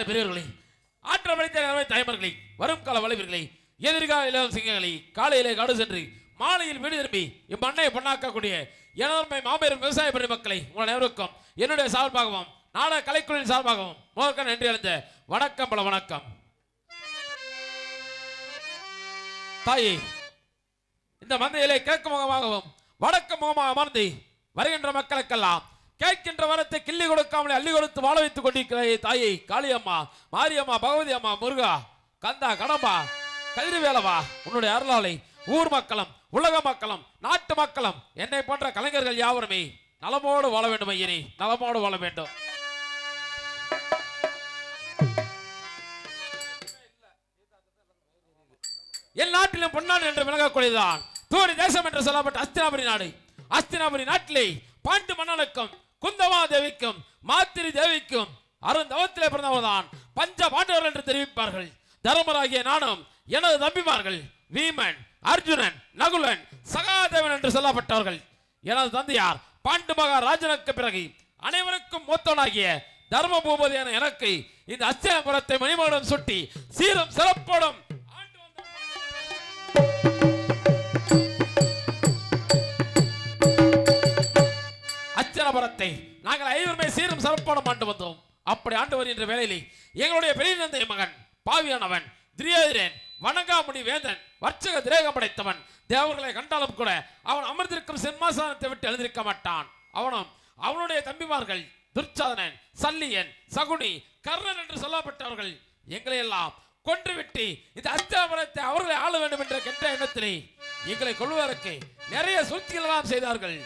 பெரியவர்களே, ஆற்றல் படைத்த தாய்மார்களே, வரும் கால வளைவர்களே, எதிர்கால இளம் சிங்கங்களே, காலையிலே காடு சென்று மாலையில் வீடு திரும்பி இம்மண்ணை பொன்னாக்கக்கூடிய எனதன்மை மாபெரும் விவசாய பெருமக்களை உங்கள் அனைவருக்கும் என்னுடைய சார்பாகவும் நாடக கலைக்குழுவின் சார்பாகவும் முதற்க நன்றி அறிந்த வணக்கம். பல வணக்கம். தாயே, இந்த மந்தையிலே கிழக்கு முகமாகவும் வடக்கு முகமாக அமர்ந்து வருகின்ற மக்களுக்கெல்லாம் கேட்கின்ற வரத்தை கிள்ளி கொடுக்காமலே அள்ளி கொடுத்து வாழ வைத்துக் கொண்டிருக்கிறாயே தாயை காளியம்மா, மாரியம்மா, பகவதி அம்மா, முருகா, கந்தா, கடம்பா, கதிர்வேலவா, உன்னுடைய அருளாலை ஊர் மக்களும் உலக மக்களும் நாட்டு மக்களும் என்னை போன்ற கலைஞர்கள் யாவருமே நலமோடு வாழ வேண்டும். ஐயனே, நலமோடு வாழ வேண்டும். என் நாட்டிலும் பொன்னாடு என்று விளங்கக்கூடியதான் தூரி தேசம் என்று சொல்லப்பட்ட அஸ்தினாபுரி நாடு. அஸ்தினாபுரி நாட்டிலே பாண்டு மன்னனுக்கும் குந்தமா தேவிக்கும் மாத்திரி தேவிக்கும் அருந்தவத்திலே பிறந்தவர்தான் பஞ்ச பாண்டவர்கள் என்று தெரிவிப்பார்கள். தர்மராகிய நானும் எனது தம்பிமார்கள் வீமன், அர்ஜுனன், நகுலன், சகாதேவன் என்று சொல்லப்பட்டவர்கள். எனது தந்தையார் பாண்டு மகாராஜனுக்கு பிறகு அனைவருக்கும் மூத்தவனாகிய தர்ம பூபதியான எனக்கு இந்த அஸ்தினாபுரத்தை மணிமகுடம் சுட்டி சீரும் சிறப்போடும் அஸ்தினாபுரத்தை நாங்கள் ஐவருமே சீரும் சிறப்போடும் ஆண்டு வந்தோம். அப்படி ஆண்டு வருகின்ற வேளையிலே எங்களுடைய பெரிய தந்தை மகன் பாவியானவன் திரியேந்திரன் வணங்காமுடி வேந்தன் வர்ச்சக திரேகம் படைத்தவன். தேவர்களை கண்டாலும் கூட அவன் அமர்ந்திருக்கும் சிம்மாசனத்தை விட்டு எழுந்திருக்க மாட்டான். அவனும் அவனுடைய தம்பிமார்கள் துர்ச்சாதனன், சல்லியன், சகுனி, கர்ணன் என்று சொல்லப்பட்டவர்கள் எங்களை எல்லாம் கொன்றுவிட்டு இந்த அஸ்தினாபுரத்தை அவர்களை ஆள வேண்டும் என்ற கெட்ட எண்ணத்திலே எங்களை கொள்வதற்கு நிறைய சூழ்ச்சிகள் எல்லாம் செய்தார்கள்.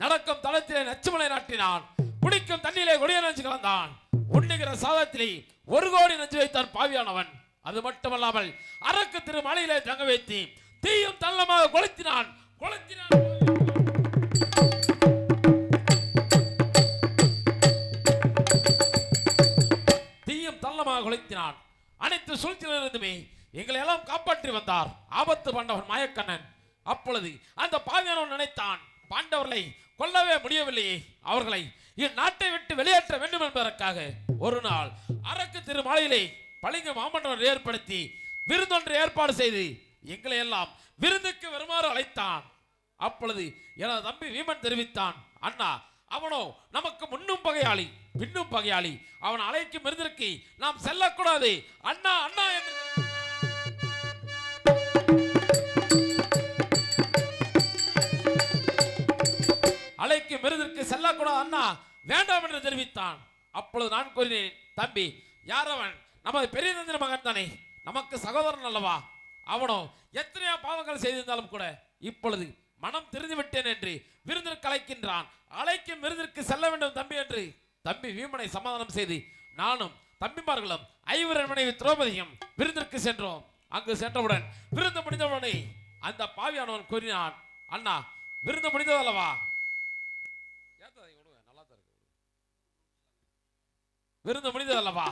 நடக்கும் தளத்திலே நச்சுமலை நாட்டினான், குடிக்கும் தண்ணியிலே கொடிய நஞ்சு கலந்தான், உண்ணுகிற சாதத்திலே 1 கோடி நஞ்சு வைத்தான் பாவியானவன். அது மட்டுமல்லாமல் அரக்கு திரு மலையிலே தங்க வைத்து தீயும் தள்ளமாக கொளுத்தினான். தீயும் தள்ளமாக கொளுத்தினான். அனைத்து சூழ்ச்சியிலிருந்துமே எங்களை எல்லாம் காப்பாற்றி வந்தார் ஆபத்து பாண்டவன் மாயக்கண்ணன். அப்பொழுது அந்த பாவியானவன் நினைத்தான், பாண்டவர்களை கொல்லவே முடியவில்லையே, அவர்களை இந்நாட்டை விட்டு வெளியேற்ற வேண்டும் என்பதற்காக ஒரு நாள் அரக்கு திருமாலையிலே பளிங்கு மாமன்றம் ஏற்படுத்தி விருந்தொன்று ஏற்பாடு செய்து எங்களை எல்லாம் விருந்துக்கு வருமாறு அழைத்தான். அப்பொழுது எனது தம்பி வீமன் தெரிவித்தான், அண்ணா அவனோ நமக்கு முன்னும் பகையாளி பின்னும் பகையாளி, அவன் அழைக்கும் விருந்திற்கு நாம் செல்லக்கூடாது அண்ணா அண்ணா என்று அழைக்கும் விருந்திற்கு செல்லக்கூடாது அண்ணா வேண்டாம் என்று தெரிவித்தான். அப்பொழுது நான் கூறினேன், தம்பி யார் அவன்? நமது பெரிய தந்திர மகன் தானே, நமக்கு சகோதரன் அல்லவா? அவனோ எத்தனையோ பாவங்கள் செய்திருந்தாலும் கூட இப்பொழுது மனம் தெரிந்து விட்டேன் என்று விருந்திற்கு அழைக்கின்றான். அழைக்கும் விருந்திற்கு செல்ல வேண்டும் தம்பி என்று தம்பி வீமனை சமாதானம் செய்து நானும் தம்பிமார்களும் ஐவரன் மனைவி திரௌபதியும் விருந்திற்கு சென்றோம். அங்கு சென்றவுடன் விருந்து முடிந்தவுடனே அந்த பாவியானவன் கூறினான், அண்ணா விருந்து முடிந்ததல்லவா? விருந்து முடிந்ததல்லவா?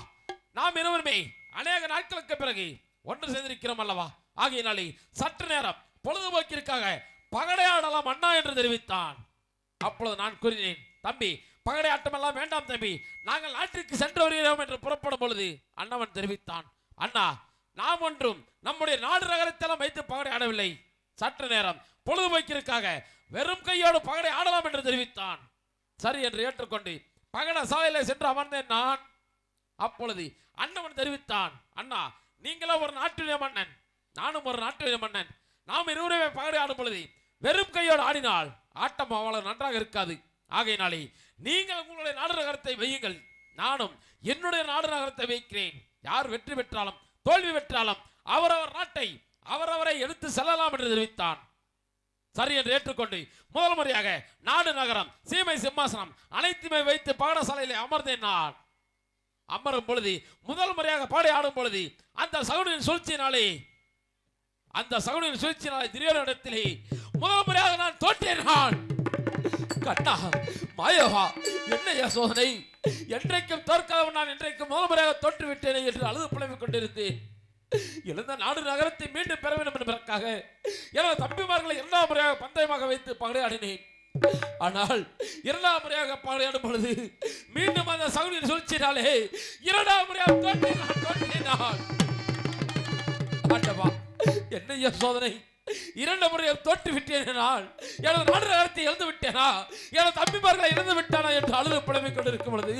நாம் இருவருமே அநேக நாட்களுக்கு பிறகு ஒன்று சேர்ந்திருக்கிறோம் அல்லவா? ஆகையினாலே சற்று நேரம் பொழுதுபோக்கிற்காக பகடையாடலாம் அண்ணா என்று தெரிவித்தான். அப்பொழுது நான் கூறினேன், தம்பி பகடையாட்டம் எல்லாம் வேண்டாம் தம்பி, நாங்கள் நாட்டிற்கு சென்று வருகிறோம் என்று புறப்படும் பொழுது அண்ணவன் தெரிவித்தான், அண்ணா நாம் ஒன்றும் நம்முடைய நாடு நகரத்தெல்லாம் வைத்து பகடை ஆடவில்லை, சற்று நேரம் பொழுதுபோக்கிற்காக வெறும் கையோடு பகடை ஆடலாம் என்று தெரிவித்தான். சரி என்று ஏற்றுக்கொண்டு பகட சாலையில சென்று அமர்ந்தேன் நான். அப்பொழுது அண்ணவன் தெரிவித்தான், அண்ணா நீங்களும் ஒரு நாட்டுடைய மன்னன், நானும் ஒரு நாட்டுடைய மன்னன், நாம் இருவருமே பகடை ஆடும் பொழுது வெறும் கையோடு ஆடினால் ஆட்டம் அவ்வளவு நன்றாக இருக்காது. ஆகையினாலே நீங்கள் உங்களுடைய நாடு நகரத்தை வையுங்கள், நானும் என்னுடைய நாடு நகரத்தை வைக்கிறேன். யார் வெற்றி பெற்றாலும் தோல்வி பெற்றாலும் அவரவர் நாட்டை அவரவரை எடுத்து செல்லலாம் என்று தெரிவித்தான். சரி என்று ஏற்றுக்கொண்டு முதல் முறையாக நாடு நகரம் சீமை சிம்மாசனம் அனைத்துமே வைத்து பாடசாலையிலே அமர்ந்தேன் நான். அமரும் பொழுது முதல் முறையாக பாடி ஆடும் பொழுது அந்த சகுனியின் சூழ்ச்சியினாலே திரியரிடத்திலே முதல் முறையாக நான் தோற்றேன். நான் கண்ணா மாயவா என்னையா சோதனை, என்றைக்கும் தோற்காதவன் நான் இன்றைக்கும் முதல் முறையாக தோற்றுவிட்டேனே என்று அழுது புலம்பிக் கொண்டிருந்தேன். எழுந்த நாடு நகரத்தை மீண்டும் பெற வேண்டும் என்பதற்காக எனது தம்பிமார்களை 2ஆம் முறையாக பந்தயமாக வைத்து பகடையாடினேன். ஆனால் இரண்டாம் முறையாக பாளையாடும் பொழுது மீண்டும் அந்த சகுனியின் சூழ்ச்சினாலே இரண்டாம் முறையாக தோற்றினான். ஆண்டவா, என்னைய சோதனை! இரண்டு முறையை தோற்று விட்டேனால் எனது நாடு நகரத்தை இழந்து விட்டேனா, எனது தம்பிமார்களை இழந்து விட்டானா என்று அழுது புலம்பிக் கொண்டிருக்கும் பொழுது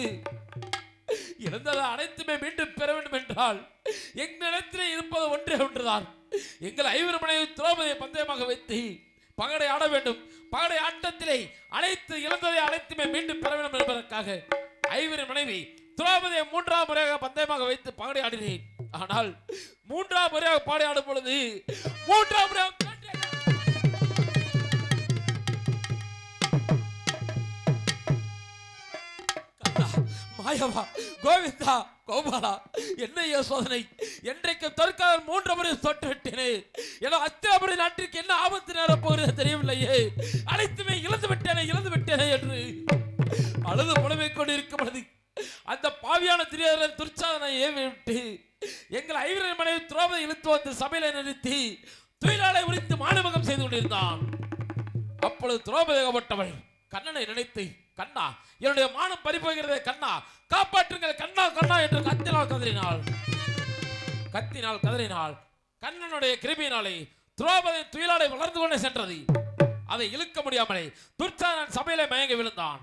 இழந்தது அனைத்துமே மீண்டும் பெற வேண்டும் என்றால் எங்களிடத்திலே இருப்பது ஒன்றே ஒன்றுதான். எங்கள் ஐவர் மனைவி திரௌபதியை பந்தயமாக வைத்து பகடை ஆட வேண்டும். பகடை ஆட்டத்திலே அனைத்து இழந்ததை அனைத்துமே மீண்டும் பெற வேண்டும் என்பதற்காக ஐவரின் மனைவி திரௌபதியை மூன்றாம் முறையாக பந்தயமாக வைத்து பகடை ஆடினேன். ஆனால் மூன்றாம் முறையாக பாடி ஆடும் பொழுது மூன்றாம் முறையாக மாயவா, கோவிந்தா, கோபாலா, என்ன சோதனை! என்றைக்கு தற்கால மூன்று முறை தொட்டு விட்டேனே, ஏதோ அத்தியாபுரி நாட்டிற்கு என்ன ஆபத்து நேரம் போகிறது தெரியவில்லையே, அனைத்துமே இழந்து விட்டேனே என்று அழுது புலம்பிக் கொண்டிருக்கும் பொழுது அந்த பாவியான திரியரை துர்ச்சாதனை ஏவி விட்டு எங்கள் ஐவரின் மனைவி திரௌபதி இழுத்து வந்து சபையில நிறுத்தி துயிலாளை உரித்து மானபகம் செய்து கொண்டிருந்தான். அப்பொழுது திரௌபதியாகப்பட்டவள் கண்ணனை நினைத்து, கண்ணா, என்னுடைய மானம் பறிபோகிறதே, கண்ணா காப்பாற்றுங்கள், கண்ணா கண்ணா என்று கத்தினால் கதறினாள். கண்ணனுடைய கிருபியினாலே திரௌபதி துயிலாடை வளர்ந்து கொண்டே சென்றது. அதை இழுக்க முடியாமலே துர்ச்சாதனன் சபையிலே மயங்கி விழுந்தான்.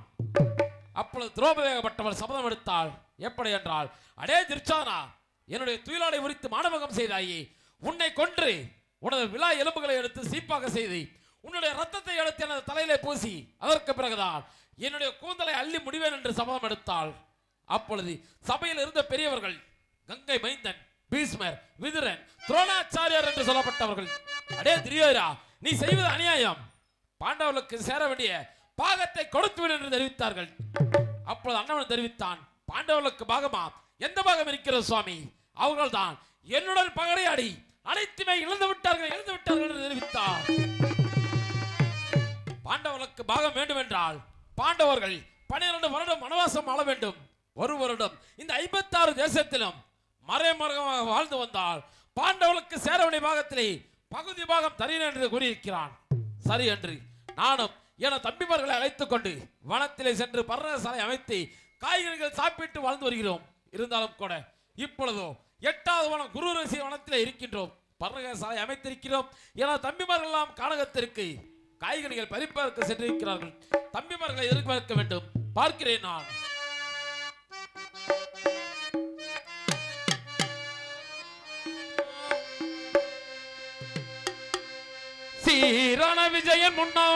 அப்பொழுது திரௌபதியாகப்பட்டவள் சபதம் எடுத்தாள். எப்படி என்றால், அடே துர்ச்சாதனா, என்னுடைய துயிலாடை உரித்து மானபகம் செய்தாயே, உன்னை கொன்று உனது விழா எலும்புகளை எடுத்து சீப்பாக செய்து உன்னுடைய ரத்தத்தை எடுத்து எனது தலையிலே பூசி அதற்கு பிறகுதான் என்னுடைய கூந்தலை அள்ளி முடிவேன் என்று சபதம் எடுத்தாள். அப்பொழுது சபையில் இருந்த பெரியவர்கள் கங்கை மைந்தன், பீஷ்மர், விதுரன், துரோணாச்சாரியார் என்று சொல்லப்பட்டவர்கள், அடே துரியோதனா, நீ செய்வது அநியாயம், பாண்டவர்களுக்கு சேர வேண்டிய பாகத்தை கொடுத்துவிடு என்று தெரிவித்தார்கள். அப்பொழுது அண்ணவன் தெரிவித்தான், பாண்டவர்களுக்கு பாகமா? எந்த பாகம் இருக்கிறது சுவாமி? அவர்கள் தான் என்னுடன் பகடையாடி அனைத்துமே இழந்து விட்டார்கள் என்று தெரிவித்தார். பாண்டவர்களுக்கு பாகம் வேண்டும் என்றால் பாண்டவர்கள் 12 வருடம் வனவாசம் ஆள வேண்டும். ஒரு வருடம் இந்த 56 தேசத்திலும் மறைமுகமாக வாழ்ந்து வந்தால் பாண்டவர்களுக்கு சேர வேண்டிய பாகத்திலே பகுதி பாகம் தருகிறேன் என்று கூறியிருக்கிறான். சரி என்று நானும் என தம்பிமார்களை அழைத்துக் கொண்டு வனத்திலே சென்று பர்ணசாலை அமைத்து காய்கறிகள் சாப்பிட்டு வாழ்ந்து வருகிறோம். இருந்தாலும் கூட இப்பொழுதோ 8வது வனம் குரு ரிஷி வனத்திலே இருக்கின்றோம். பர்ணசாலை அமைத்திருக்கிறோம். என தம்பிமார்கள் எல்லாம் கானகத்திற்கு காய்கறிகள் பறிப்பதற்கு சென்றிருக்கிறார்கள். தம்பிமார்களை எதிர்பார்க்க வேண்டும். பார்க்கிறேன் நான். சீரான விஜயன் முன்னாள்,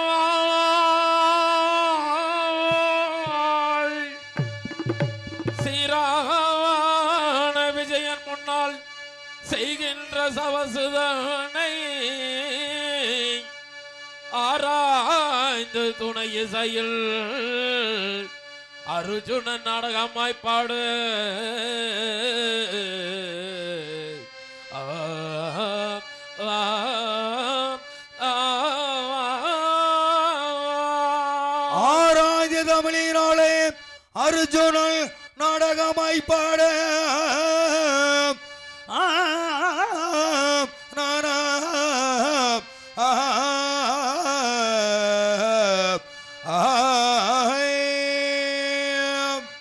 சீரான விஜயன் முன்னால் செய்கின்ற சவசுதனை ஆராய்ந்து துணை இசையில் அர்ஜுனன் நாடகமாய் பாடு. ஆராய்ந்து தமிழினாலே அர்ஜுனன் நாடகமாய் பாட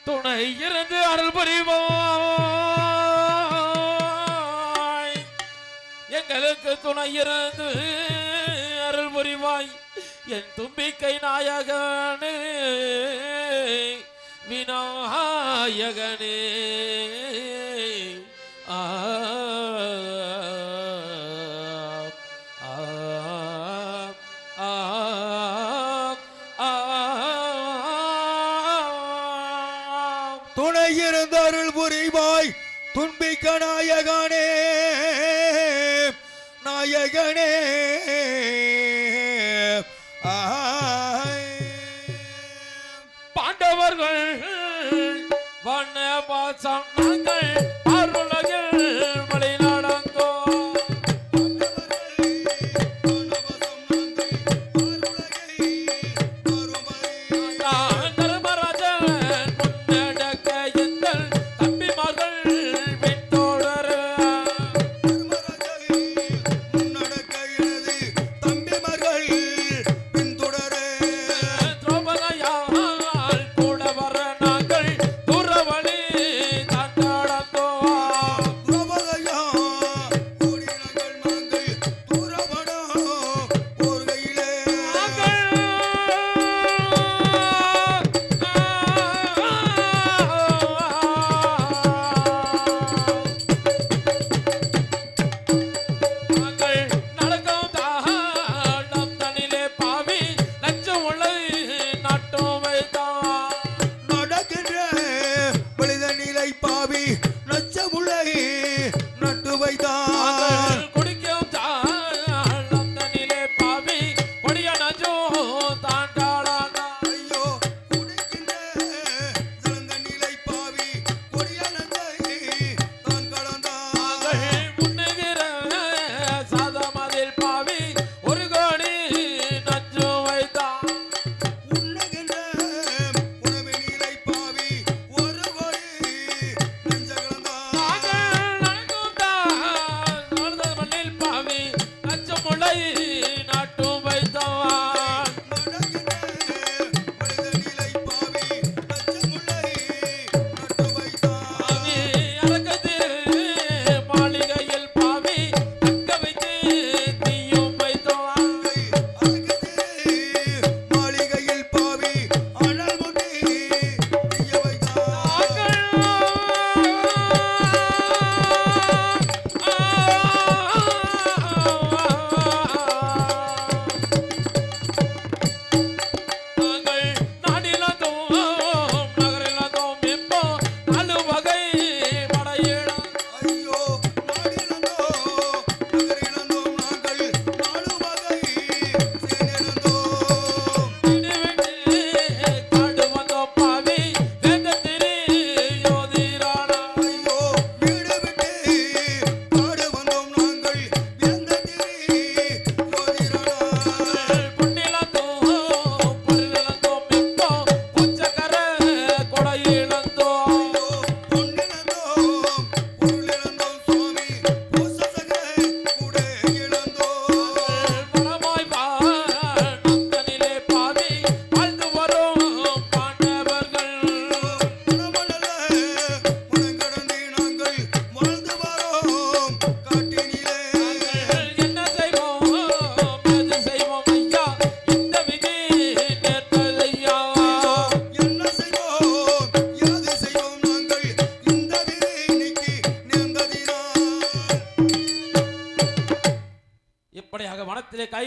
துணை இருந்து அருள் புரிவாய், எங்களுக்கு துணை இருந்து அருள் புரிவாய், என் தும்பிக்கை நாயகனே விநாயகனே. துணை இருந்த அருள் புரிவாய், துன்பிக்க நாயகனே நாயகனே. பாண்டவர்கள் வண்ண பாசம் நாங்கள் அருளகில் மலை நடந்தோ. தர்மராஜன் முன்னடக்க எங்கள் தம்பிமார்கள் பின்தொடர. முன்னடக்க எனது தம்பிமார்கள் பின்தொடர.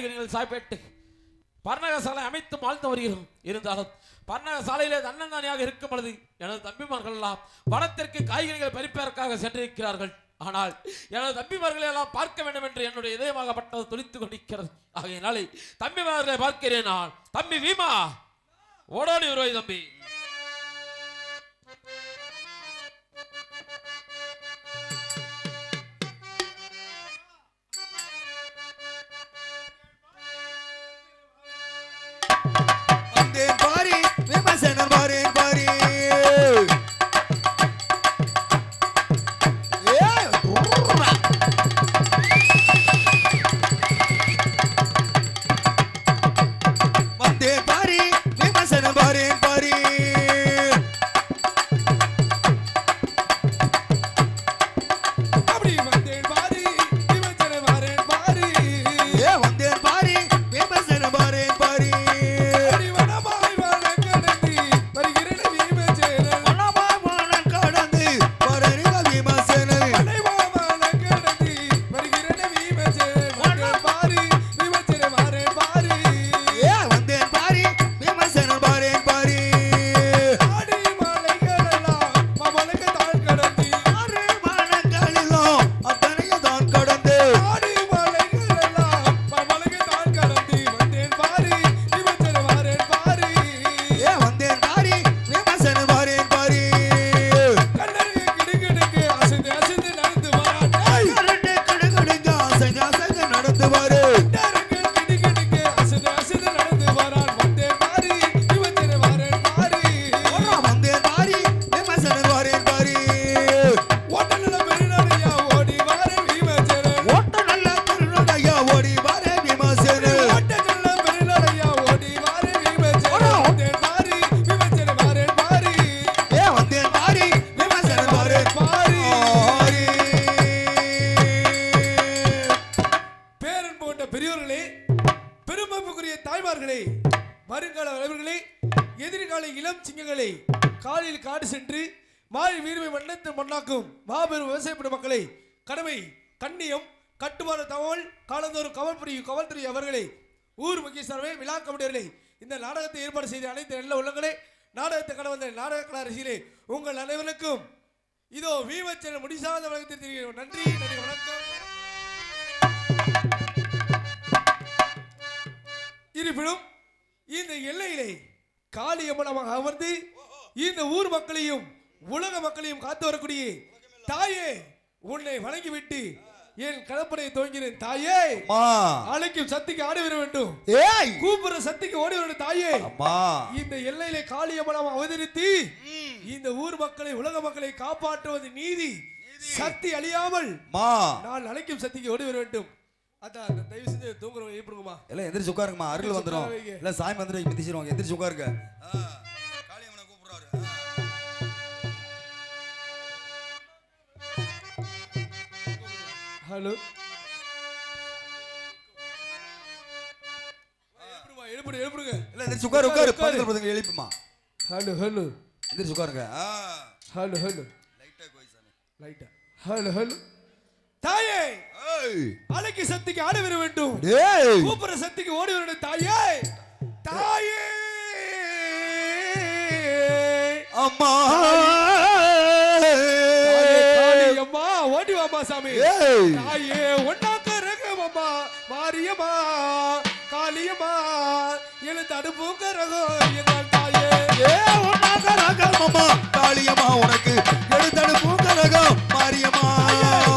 காய்கறிகள் சாப்பிட்டு பர்ணக சாலை அமைத்து வாழ்ந்து வருகிறோம். இருந்தாலும் பர்ணக சாலையிலே தன்னந்தானியாக இருக்கும் பொழுது எனது தம்பிமார்கள் எல்லாம் வனத்திற்கு காய்கறிகள் பறிப்பதற்காக சென்றிருக்கிறார்கள். ஆனால் எனது தம்பிமார்களை எல்லாம் பார்க்க வேண்டும் என்று என்னுடைய இதயமாகப்பட்டது துடித்துக் கொண்டிருக்கிறது. ஆகையினாலே தம்பிமார்களை பார்க்கிறேன். நான் தம்பி வீமா ஓடோடி வருவாய் தம்பி. பாரி விமர்சனம் பாரு பாரி வந்தே பாரி விமர்சனம் பாரு பாரி அப்படி வந்தேன் பாரி விமர்சனம் பாரு பாரி வந்தே பாரி விமர்சனம் பாரு பாரி வருங்கால வளவர்களே, எதிர்கால இளம் சிங்கங்களே, காலையில் காடு சென்று மாறி வீரமை மன்னத்தை மண்ணாக்கும் மாபெரும் விவசாயப்பட மக்களை, கடமை கண்ணியம் கட்டுமான தகவல் காலந்தோறும் கவல் புரியும் கவல்துறை அவர்களே, ஊர் முக்கியஸ்தரவே, விழா கமிட்டியர்களே, இந்த நாடகத்தை ஏற்பாடு செய்த அனைத்து நல்ல உள்ளங்களே, நாடகத்தை கடந்த நாடக கலா ரசிகர்களே, உங்கள் அனைவருக்கும் இதோ வீமச்சன முடிசாத வழக்கத்தை தெரிவிக்கிறோம். நன்றி நன்றி வணக்கம். இருப்பினும் இந்த எல்லையிலே காளியம்மனமாக அமர்ந்து இந்த ஊர் மக்களையும் உலக மக்களையும் காத்து வரக்கூடிய தாயே, உன்னை வணங்கிவிட்டு என் கடப்படை துவங்கினேன். தாயே, அழைக்கும் சக்திக்கு ஆடி வர வேண்டும், கூப்பிடுற சக்திக்கு ஓடி வர வேண்டும். தாயே, இந்த எல்லையிலே காளியம்மனமாக அவதரித்து இந்த ஊர் மக்களை உலக மக்களை காப்பாற்றுவது நீதி. சக்தி அழியாமல் நான் அழைக்கும் சக்திக்கு ஓடி வர வேண்டும். அதான் அந்த தயவு செஞ்சு தூங்குறவங்க எழுப்பிடுங்கம்மா. எல்லாம் எந்திரிச்சு உட்காருங்கம்மா, அருள் வந்துடும். எல்லாம் சாமி வந்துடும், மிதிச்சிருவாங்க. எந்திரிச்சு உட்காருங்க. காளியம்மனை கூப்பிடுறாரு. ஹலோ, எழுப்பிடுங்க எழுப்பிடுங்க. எல்லாம் எந்திரிச்சு உட்காரு உட்காரு. பக்கத்துல போதுங்க, எழுப்புமா. ஹலோ ஹலோ, எந்திரிச்சு உட்காருங்க. ஹலோ ஹலோ, லைட்டா கோயிசாமி, லைட்டா. Hello hello. தாயே, அலைக்கு சக்திக்கு ஆடி வர வேண்டும், கூப்பிடுற சக்திக்கு ஓடி வர வேண்டும். தாயே, தாயே, அம்மா, அம்மா ஓடி வாமா சாமி. தாயே, ஒன்னாக்க ரகமம்மா, மாரியம்மா, காளியம்மா, எழு தடுப்பு கரகம் எங்கள் தாயே. ஒன்னாக்க ரகமம்மா, காளியம்மா, உனக்கு எழு தடுப்பு கரகம் மாரியம்மா. மாரியம்மா,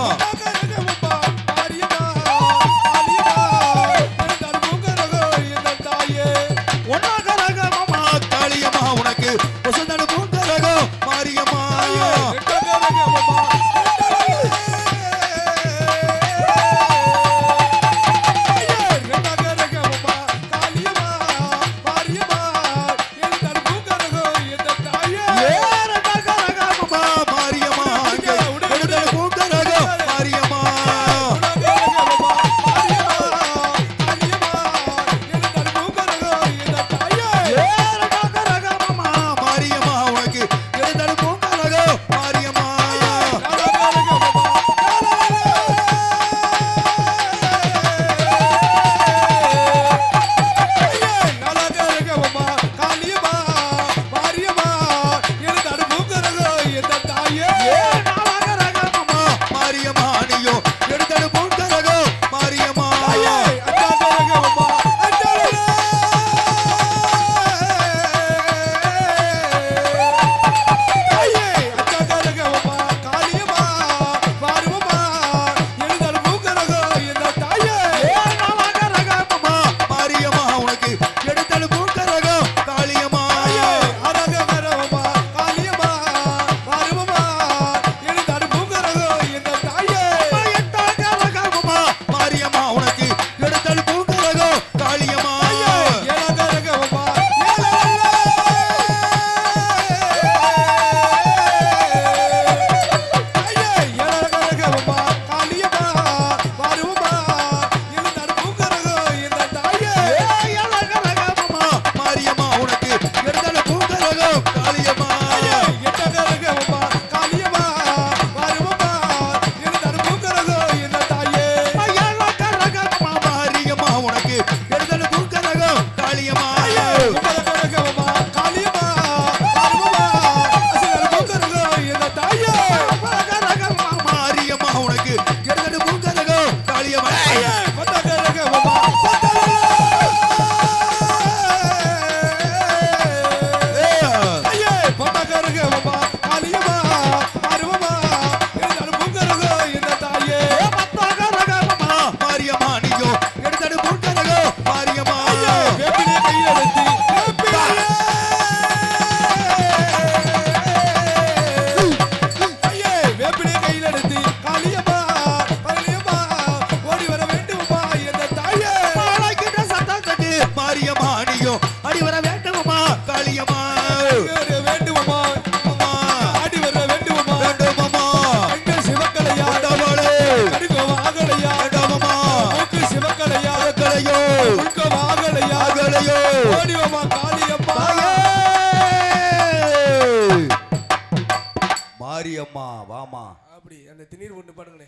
மாரியம்மா வாமா. அப்படி அந்த திண்ணீர் போட்டு பாடுங்களே,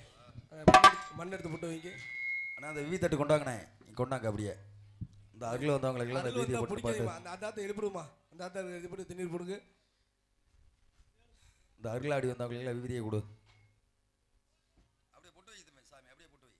மண் எடுத்து போட்டு வைங்க. அண்ணா அந்த வீ தட்டு கொண்டாங்கண்ணே, கொண்டாங்க அப்படியே. இந்த அருகில் வந்தவங்களுக்கு எல்லாம் அந்த வீதியை போட்டு பாட்டு. அந்த அதாத்தை எழுப்பிடுமா, அந்த அதாத்தை எழுப்பிட்டு திண்ணீர் போடுங்க. இந்த அருகில் ஆடி வந்தவங்களுக்கு எல்லாம் வீதியை கொடு. அப்படியே போட்டு வை சாமி, அப்படியே போட்டு வை.